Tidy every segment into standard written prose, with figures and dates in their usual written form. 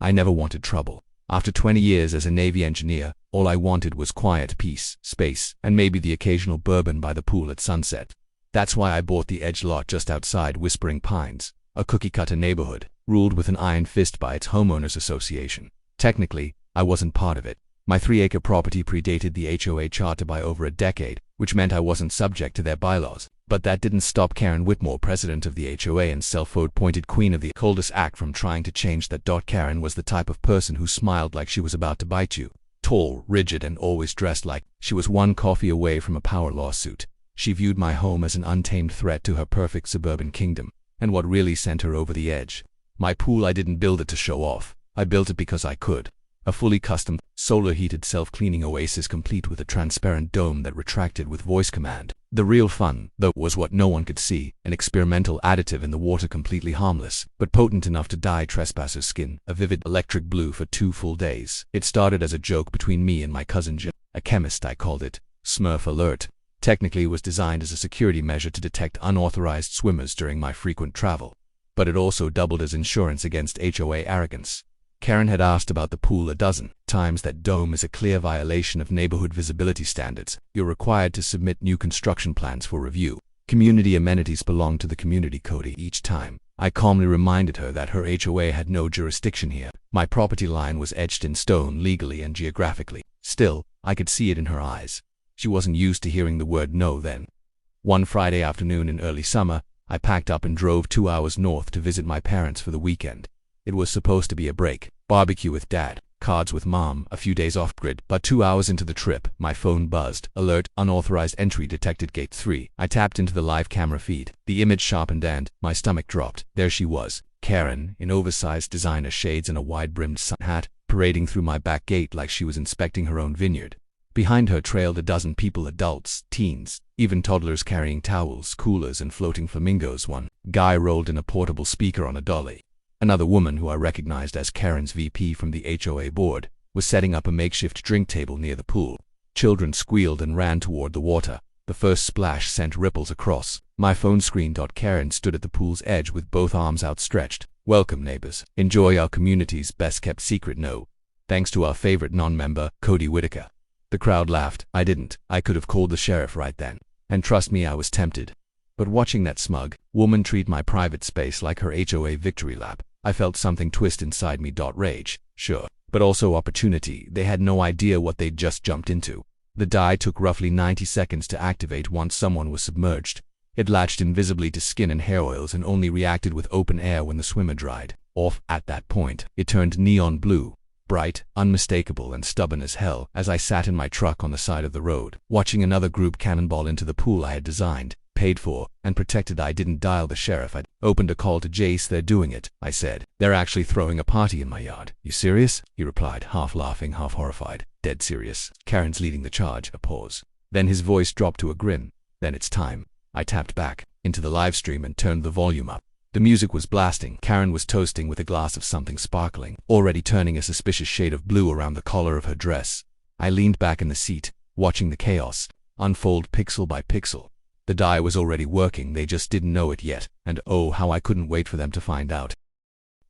I never wanted trouble. After 20 years as a Navy engineer, all I wanted was quiet, peace, space, and maybe the occasional bourbon by the pool at sunset. That's why I bought the Edge lot just outside Whispering Pines, a cookie-cutter neighborhood, ruled with an iron fist by its homeowners association. Technically, I wasn't part of it. My 3-acre property predated the HOA charter by over a decade, which meant I wasn't subject to their bylaws. But that didn't stop Karen Whitmore, president of the HOA and self-appointed queen of the cul-de-sac, from trying to change that. Karen was the type of person who smiled like she was about to bite you. Tall, rigid, and always dressed like she was one coffee away from a power lawsuit. She viewed my home as an untamed threat to her perfect suburban kingdom. And what really sent her over the edge? My pool, I didn't build it to show off. I built it because I could. A fully custom, solar-heated self-cleaning oasis complete with a transparent dome that retracted with voice command. The real fun, though, was what no one could see, an experimental additive in the water completely harmless, but potent enough to dye Trespassers' skin a vivid electric blue for 2 full days. It started as a joke between me and my cousin Jim, a chemist. I called it Smurf Alert. Technically, it was designed as a security measure to detect unauthorized swimmers during my frequent travel. But it also doubled as insurance against HOA arrogance. Karen had asked about the pool a dozen times. That dome is a clear violation of neighborhood visibility standards. You're required to submit new construction plans for review. Community amenities belong to the community code. Each time, I calmly reminded her that her HOA had no jurisdiction here. My property line was etched in stone legally and geographically. Still, I could see it in her eyes. She wasn't used to hearing the word no then. One Friday afternoon in early summer, I packed up and drove 2 hours north to visit my parents for the weekend. It was supposed to be a break, barbecue with Dad, cards with Mom, a few days off-grid. But 2 hours into the trip, my phone buzzed. Alert, unauthorized entry detected, gate 3. I tapped into the live camera feed. The image sharpened and my stomach dropped. There she was, Karen, in oversized designer shades and a wide-brimmed sun hat, parading through my back gate like she was inspecting her own vineyard. Behind her trailed a dozen people, adults, teens, even toddlers carrying towels, coolers, and floating flamingos. One guy rolled in a portable speaker on a dolly. Another woman, who I recognized as Karen's VP from the HOA board, was setting up a makeshift drink table near the pool. Children squealed and ran toward the water. The first splash sent ripples across my phone screen. Karen stood at the pool's edge with both arms outstretched. Welcome, neighbors. Enjoy our community's best-kept secret. No, thanks to our favorite non-member, Cody Whitaker. The crowd laughed. I didn't. I could have called the sheriff right then. And trust me, I was tempted. But watching that smug woman treat my private space like her HOA victory lap, I felt something twist inside me. Rage, sure, but also opportunity. They had no idea what they'd just jumped into. The dye took roughly 90 seconds to activate once someone was submerged. It latched invisibly to skin and hair oils and only reacted with open air when the swimmer dried off. At that point, it turned neon blue, bright, unmistakable, and stubborn as hell. As I sat in my truck on the side of the road, watching another group cannonball into the pool I had designed, paid for, and protected, I didn't dial the sheriff. I'd opened a call to Jace. They're doing it, I said. They're actually throwing a party in my yard. You serious? He replied, half laughing, half horrified. Dead serious. Karen's leading the charge. A pause. Then his voice dropped to a grin. Then it's time. I tapped back into the live stream and turned the volume up. The music was blasting. Karen was toasting with a glass of something sparkling, already turning a suspicious shade of blue around the collar of her dress. I leaned back in the seat, watching the chaos unfold pixel by pixel. The dye was already working, they just didn't know it yet, and oh, how I couldn't wait for them to find out.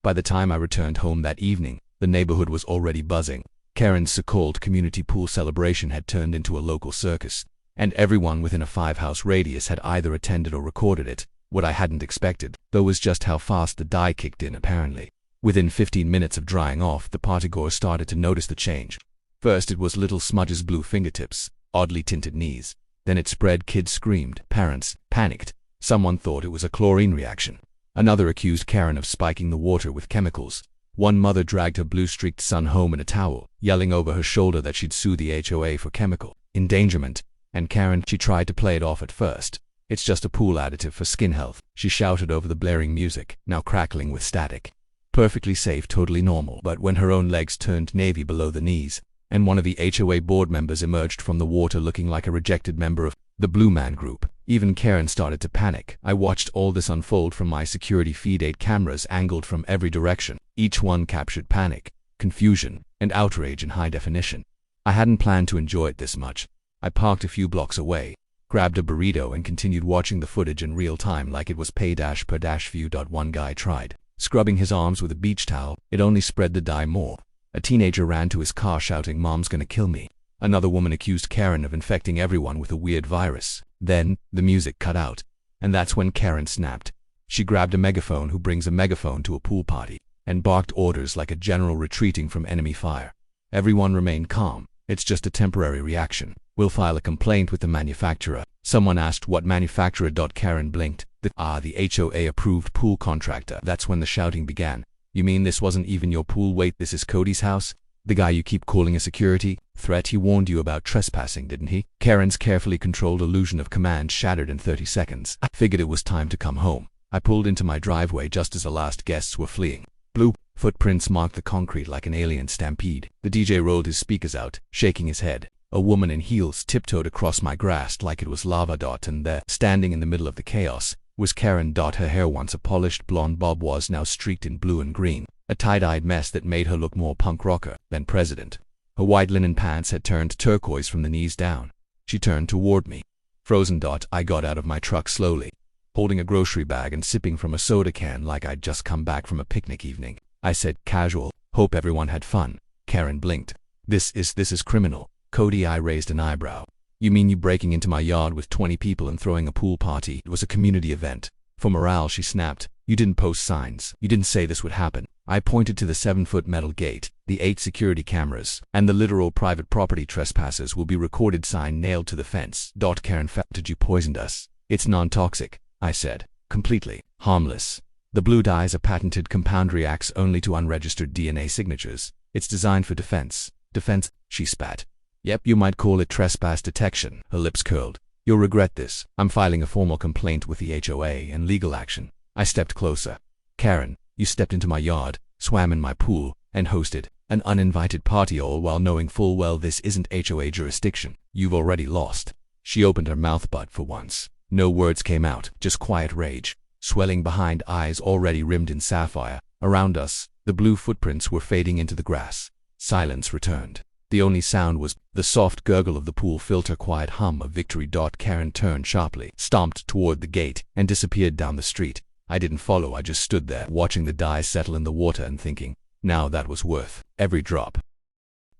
By the time I returned home that evening, the neighborhood was already buzzing. Karen's so-called community pool celebration had turned into a local circus, and everyone within a 5-house radius had either attended or recorded it. What I hadn't expected, though, was just how fast the dye kicked in, apparently. Within 15 minutes of drying off, the partygoers started to notice the change. First it was little smudges, blue fingertips, oddly tinted knees. Then it spread. Kids screamed. Parents panicked. Someone thought it was a chlorine reaction. Another accused Karen of spiking the water with chemicals. One mother dragged her blue-streaked son home in a towel, yelling over her shoulder that she'd sue the HOA for chemical endangerment. And Karen, she tried to play it off at first. It's just a pool additive for skin health, she shouted over the blaring music, now crackling with static. Perfectly safe, totally normal. But when her own legs turned navy below the knees, and one of the HOA board members emerged from the water looking like a rejected member of the Blue Man Group, even Karen started to panic. I watched all this unfold from my security feed. 8 cameras angled from every direction. Each one captured panic, confusion, and outrage in high definition. I hadn't planned to enjoy it this much. I parked a few blocks away, grabbed a burrito, and continued watching the footage in real time like it was pay-per-view. One guy tried scrubbing his arms with a beach towel. It only spread the dye more. A teenager ran to his car shouting, "Mom's gonna kill me." Another woman accused Karen of infecting everyone with a weird virus. Then, the music cut out. And that's when Karen snapped. She grabbed a megaphone, who brings a megaphone to a pool party, and barked orders like a general retreating from enemy fire. Everyone remained calm. "It's just a temporary reaction. We'll file a complaint with the manufacturer." Someone asked what manufacturer. Karen blinked. The HOA approved pool contractor. That's when the shouting began. "You mean this wasn't even your pool? Wait, this is Cody's house? The guy you keep calling a security threat? He warned you about trespassing, didn't he?" Karen's carefully controlled illusion of command shattered in 30 seconds. I figured it was time to come home. I pulled into my driveway just as the last guests were fleeing. Blue footprints marked the concrete like an alien stampede. The DJ rolled his speakers out, shaking his head. A woman in heels tiptoed across my grass like it was lava. And there, standing in the middle of the chaos, was Karen. Her hair, once a polished blonde bob, was now streaked in blue and green, a tie-dyed mess that made her look more punk rocker than president. Her white linen pants had turned turquoise from the knees down. She turned toward me. Frozen. I got out of my truck slowly, holding a grocery bag and sipping from a soda can like I'd just come back from a picnic evening. I said, casual, "Hope everyone had fun." Karen blinked. This is criminal." Cody, I raised an eyebrow. "You mean you breaking into my yard with 20 people and throwing a pool party? It was a community event." "For morale," she snapped. "You didn't post signs. You didn't say this would happen." I pointed to the 7-foot metal gate, the 8 security cameras, and the literal private property "Trespassers will be recorded" sign nailed to the fence. Karen "Did you poison us?" "It's non-toxic," I said. "Completely harmless. The blue dye is a patented compound, reacts only to unregistered DNA signatures. It's designed for defense." "Defense?" she spat. "Yep, you might call it trespass detection." Her lips curled. "You'll regret this. I'm filing a formal complaint with the HOA and legal action." I stepped closer. "Karen, you stepped into my yard, swam in my pool, and hosted an uninvited party, all while knowing full well this isn't HOA jurisdiction. You've already lost." She opened her mouth, but for once, no words came out, just quiet rage, swelling behind eyes already rimmed in sapphire. Around us, the blue footprints were fading into the grass. Silence returned. The only sound was the soft gurgle of the pool filter, quiet hum of victory. Karen turned sharply, stomped toward the gate, and disappeared down the street. I didn't follow. I just stood there, watching the dye settle in the water and thinking, now that was worth every drop.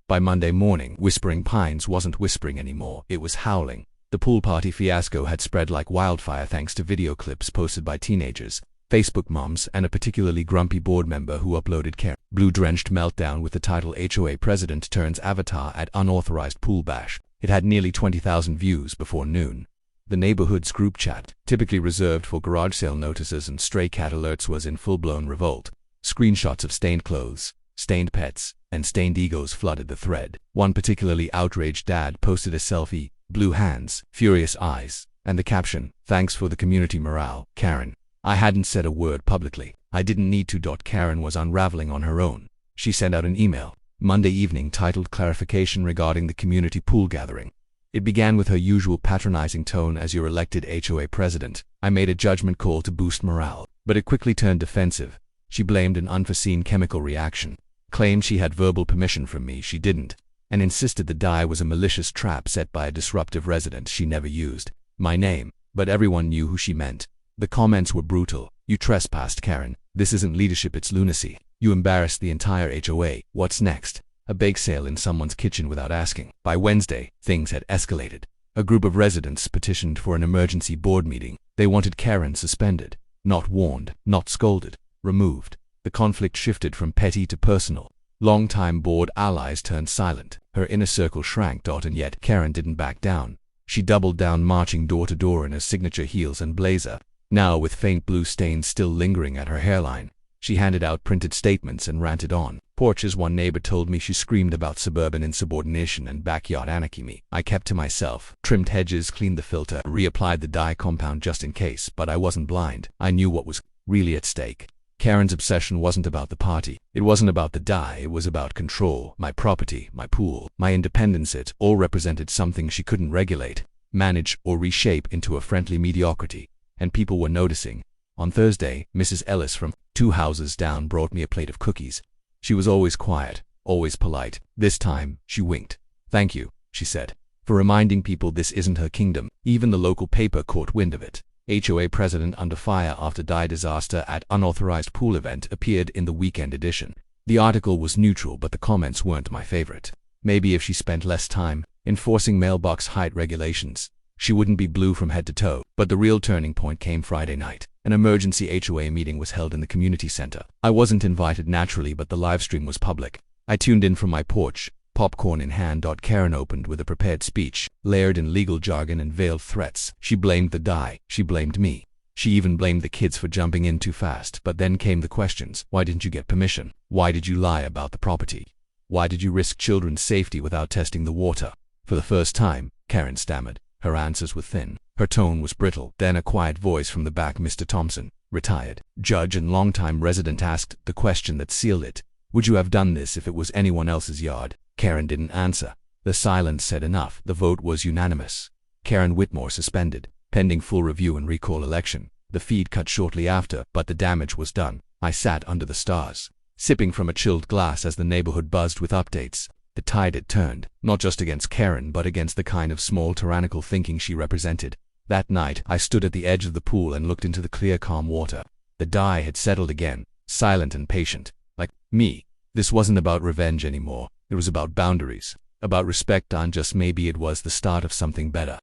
By Monday morning, Whispering Pines wasn't whispering anymore. It was howling. The pool party fiasco had spread like wildfire thanks to video clips posted by teenagers, Facebook moms, and a particularly grumpy board member who uploaded Karen blue-drenched meltdown with the title "HOA President Turns Avatar at Unauthorized Pool Bash." It had nearly 20,000 views before noon. The neighborhood's group chat, typically reserved for garage sale notices and stray cat alerts, was in full-blown revolt. Screenshots of stained clothes, stained pets, and stained egos flooded the thread. One particularly outraged dad posted a selfie, blue hands, furious eyes, and the caption, "Thanks for the community morale, Karen." I hadn't said a word publicly. I didn't need to. Karen was unraveling on her own. She sent out an email Monday evening titled "Clarification Regarding the Community Pool Gathering." It began with her usual patronizing tone: "As your elected HOA president, I made a judgment call to boost morale." But it quickly turned defensive. She blamed an unforeseen chemical reaction, claimed she had verbal permission from me she didn't, and insisted the dye was a malicious trap set by a disruptive resident she never used my name, but everyone knew who she meant. The comments were brutal. "You trespassed, Karen. This isn't leadership, it's lunacy. You embarrassed the entire HOA. What's next? A bake sale in someone's kitchen without asking." By Wednesday, things had escalated. A group of residents petitioned for an emergency board meeting. They wanted Karen suspended, not warned, not scolded, removed. The conflict shifted from petty to personal. Longtime board allies turned silent. Her inner circle shrank. And yet Karen didn't back down. She doubled down, marching door to door in her signature heels and blazer, now with faint blue stains still lingering at her hairline. She handed out printed statements and ranted on. Porches. One neighbor told me she screamed about suburban insubordination and backyard anarchy. I kept to myself, trimmed hedges, cleaned the filter, reapplied the dye compound just in case, but I wasn't blind. I knew what was really at stake. Karen's obsession wasn't about the party. It wasn't about the dye. It was about control, my property, my pool, my independence. It all represented something she couldn't regulate, manage, or reshape into a friendly mediocrity. And people were noticing. On Thursday, Mrs. Ellis from 2 houses down brought me a plate of cookies. She was always quiet, always polite. This time, she winked. "Thank you," she said, "for reminding people this isn't her kingdom." Even the local paper caught wind of it. HOA president under fire after die disaster at unauthorized pool event appeared in the weekend edition. The article was neutral, but the comments weren't my favorite. Maybe if she spent less time enforcing mailbox height regulations, she wouldn't be blue from head to toe. But the real turning point came Friday night. An emergency HOA meeting was held in the community center. I wasn't invited naturally, but the live stream was public. I tuned in from my porch, popcorn in hand. Karen opened with a prepared speech, layered in legal jargon and veiled threats. She blamed the die. She blamed me. She even blamed the kids for jumping in too fast. But then came the questions. Why didn't you get permission? Why did you lie about the property? Why did you risk children's safety without testing the water? For the first time, Karen stammered. Her answers were thin. Her tone was brittle. Then a quiet voice from the back, Mr. Thompson, retired judge and longtime resident, asked the question that sealed it. Would you have done this if it was anyone else's yard? Karen didn't answer. The silence said enough. The vote was unanimous. Karen Whitmore suspended, pending full review and recall election. The feed cut shortly after, but the damage was done. I sat under the stars, sipping from a chilled glass as the neighborhood buzzed with updates. The tide had turned, not just against Karen, but against the kind of small tyrannical thinking she represented. That night, I stood at the edge of the pool and looked into the clear, calm water. The die had settled again, silent and patient. Like me, this wasn't about revenge anymore. It was about boundaries, about respect, and just maybe it was the start of something better.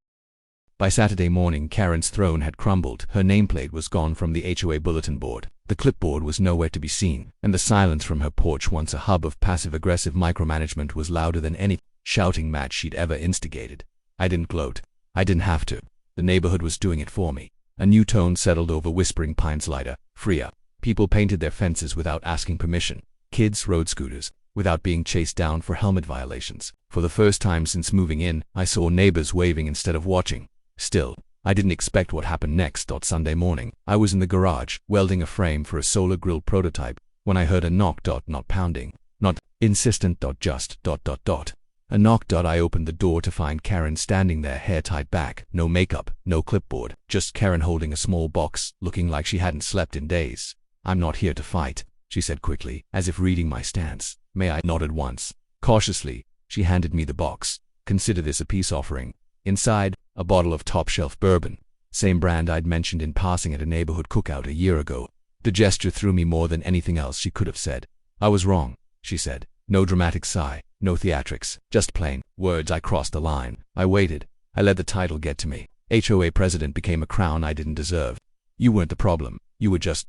By Saturday morning, Karen's throne had crumbled. Her nameplate was gone from the HOA bulletin board. The clipboard was nowhere to be seen, and the silence from her porch, once a hub of passive-aggressive micromanagement, was louder than any shouting match she'd ever instigated. I didn't gloat. I didn't have to. The neighborhood was doing it for me. A new tone settled over Whispering Pines, lighter, freer. People painted their fences without asking permission. Kids rode scooters without being chased down for helmet violations. For the first time since moving in, I saw neighbors waving instead of watching. Still, I didn't expect what happened next. Sunday morning, I was in the garage, welding a frame for a solar grill prototype, when I heard a knock. Not pounding, not insistent. Just ... a knock. I opened the door to find Karen standing there, hair tied back, no makeup, no clipboard, just Karen holding a small box, looking like she hadn't slept in days. I'm not here to fight, she said quickly, as if reading my stance. May I? Nodded once. Cautiously, she handed me the box. Consider this a peace offering. Inside, a bottle of top-shelf bourbon, same brand I'd mentioned in passing at a neighborhood cookout a year ago. The gesture threw me more than anything else she could have said. I was wrong, she said. No dramatic sigh, no theatrics, just plain words. I crossed the line. I waited. I let the title get to me. HOA president became a crown I didn't deserve. You weren't the problem. You were just ...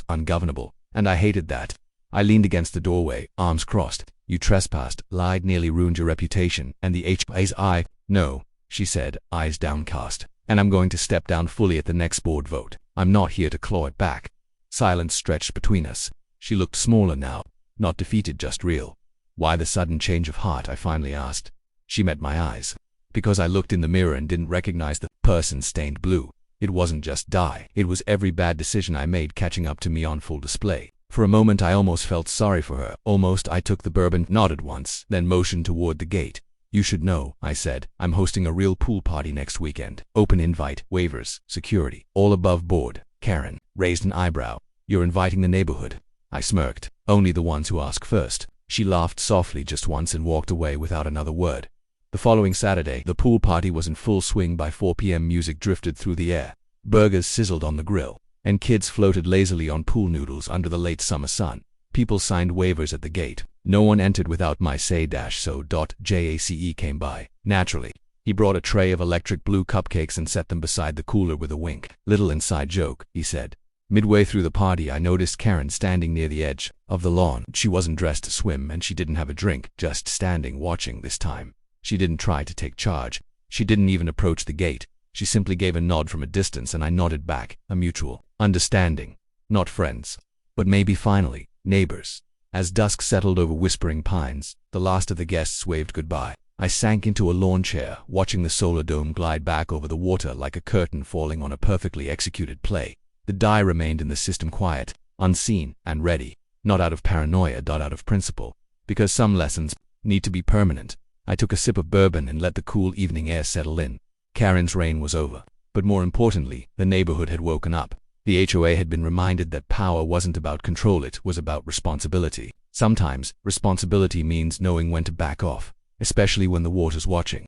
ungovernable. And I hated that. I leaned against the doorway, arms crossed. You trespassed, lied, nearly ruined your reputation, and the HOA's eye. No, she said, eyes downcast. And I'm going to step down fully at the next board vote. I'm not here to claw it back. Silence stretched between us. She looked smaller now, not defeated, just real. Why the sudden change of heart? I finally asked. She met my eyes. Because I looked in the mirror and didn't recognize the person stained blue. It wasn't just dye. It was every bad decision I made catching up to me on full display. For a moment I almost felt sorry for her. Almost. I took the bourbon, nodded once, then motioned toward the gate. You should know, I said, I'm hosting a real pool party next weekend. Open invite, waivers, security, all above board. Karen raised an eyebrow. You're inviting the neighborhood? I smirked. Only the ones who ask first. She laughed softly just once and walked away without another word. The following Saturday, the pool party was in full swing. By 4 p.m. music drifted through the air. Burgers sizzled on the grill, and kids floated lazily on pool noodles under the late summer sun. People signed waivers at the gate. No one entered without my say-so. Jace came by. Naturally, he brought a tray of electric blue cupcakes and set them beside the cooler with a wink. Little inside joke, he said. Midway through the party, I noticed Karen standing near the edge of the lawn. She wasn't dressed to swim, and she didn't have a drink, just standing watching this time. She didn't try to take charge. She didn't even approach the gate. She simply gave a nod from a distance, and I nodded back, a mutual understanding. Not friends, but maybe finally, neighbors. As dusk settled over Whispering Pines, the last of the guests waved goodbye. I sank into a lawn chair, watching the solar dome glide back over the water like a curtain falling on a perfectly executed play. The die remained in the system, quiet, unseen, and ready, not out of paranoia, out of principle, because some lessons need to be permanent. I took a sip of bourbon and let the cool evening air settle in. Karen's reign was over, but more importantly, the neighborhood had woken up. The HOA had been reminded that power wasn't about control, it was about responsibility. Sometimes, responsibility means knowing when to back off, especially when the water's watching.